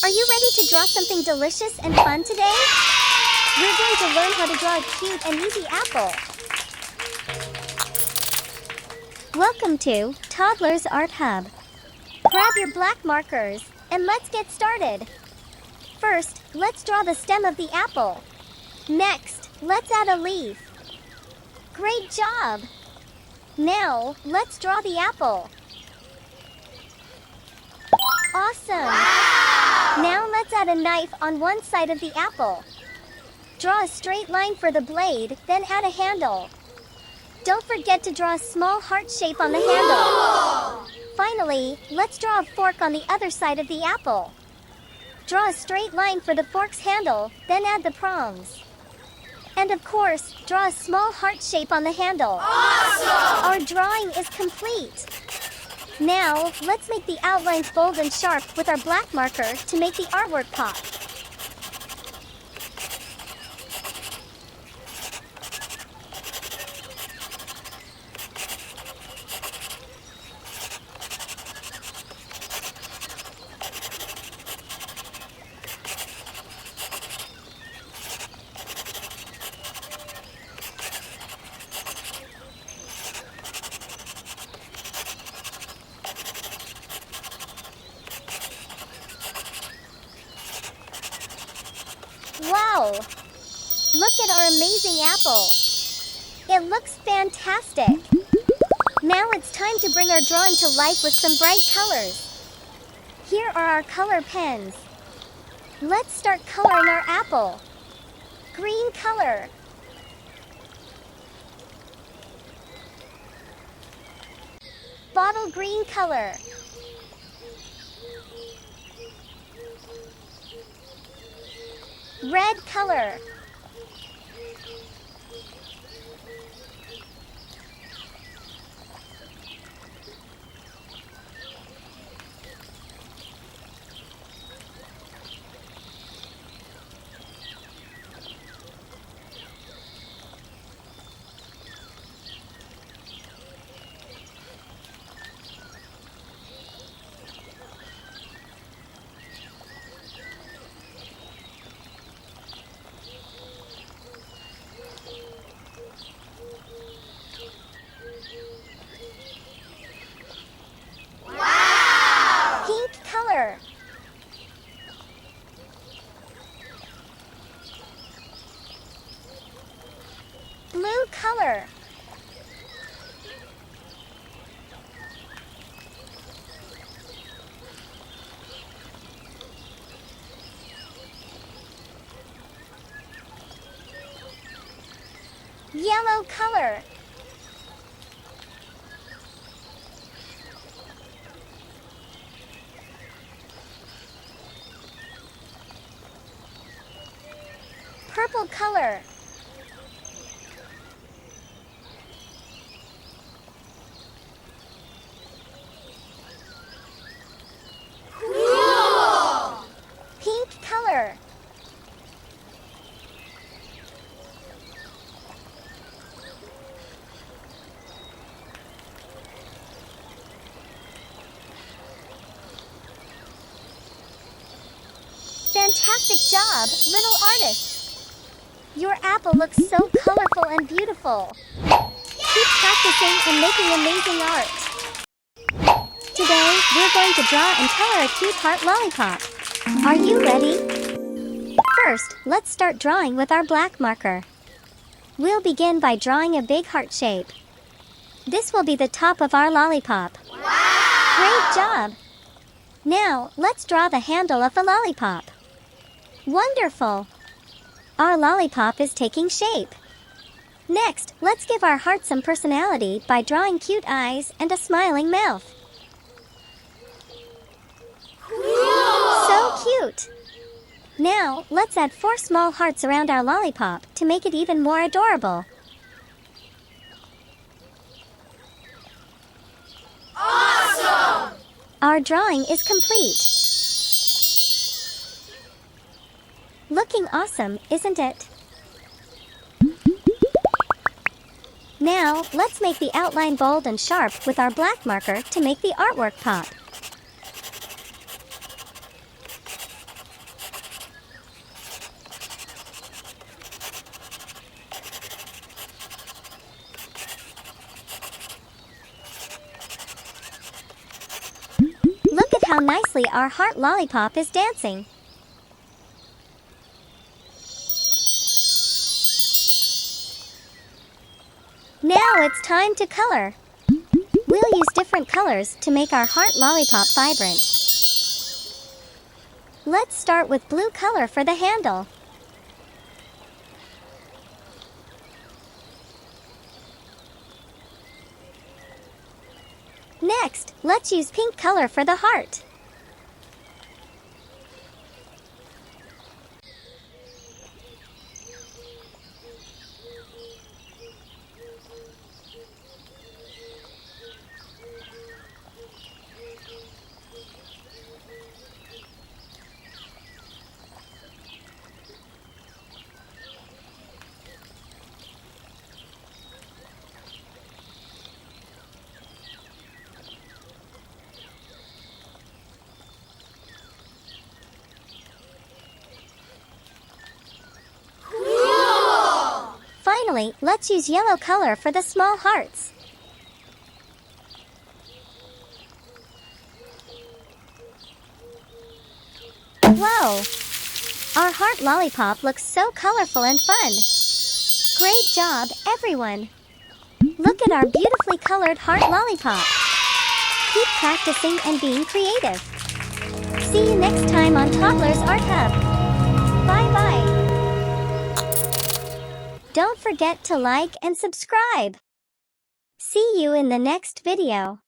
Are you ready to draw something delicious and fun today? We're going to learn how to draw a cute and easy apple. Welcome to Toddlers Art Hub. Grab your black markers and let's get started. First, let's draw the stem of the apple. Next, let's add a leaf. Great job! Now, let's draw the apple. Awesome! Wow! Now let's add a knife on one side of the apple. Draw a straight line for the blade, then add a handle. Don't forget to draw a small heart shape on the handle. Finally, let's draw a fork on the other side of the apple. Draw a straight line for the fork's handle, then add the prongs. And of course, draw a small heart shape on the handle. Awesome! Our drawing is complete. Now, let's make the outlines bold and sharp with our black marker to make the artwork pop. Wow! Look at our amazing apple! It looks fantastic! Now it's time to bring our drawing to life with some bright colors. Here are our color pens. Let's start coloring our apple. Green color. Bottle green color. Red color. Blue color. Yellow color. Purple color. Cool! Pink color. Fantastic job, little artists! Your apple looks so colorful and beautiful. Keep practicing and making amazing art. Today, we're going to draw and color a cute heart lollipop. Are you ready? First, let's start drawing with our black marker. We'll begin by drawing a big heart shape. This will be the top of our lollipop. Wow! Great job! Now, let's draw the handle of the lollipop. Wonderful! Our lollipop is taking shape. Next, let's give our heart some personality by drawing cute eyes and a smiling mouth. Cool! So cute! Now, let's add 4 small hearts around our lollipop to make it even more adorable. Awesome! Our drawing is complete. Looking awesome, isn't it? Now, let's make the outline bold and sharp with our black marker to make the artwork pop. how nicely our heart lollipop is dancing. Now it's time to color. We'll use different colors to make our heart lollipop vibrant. Let's start with blue color for the handle. Next, let's use pink color for the heart. Finally, let's use yellow color for the small hearts. Whoa! Our heart lollipop looks so colorful and fun. Great job, everyone! Look at our beautifully colored heart lollipop. Keep practicing and being creative. See you next time on Toddlers Art Hub. Bye-bye! Don't forget to like and subscribe. See you in the next video.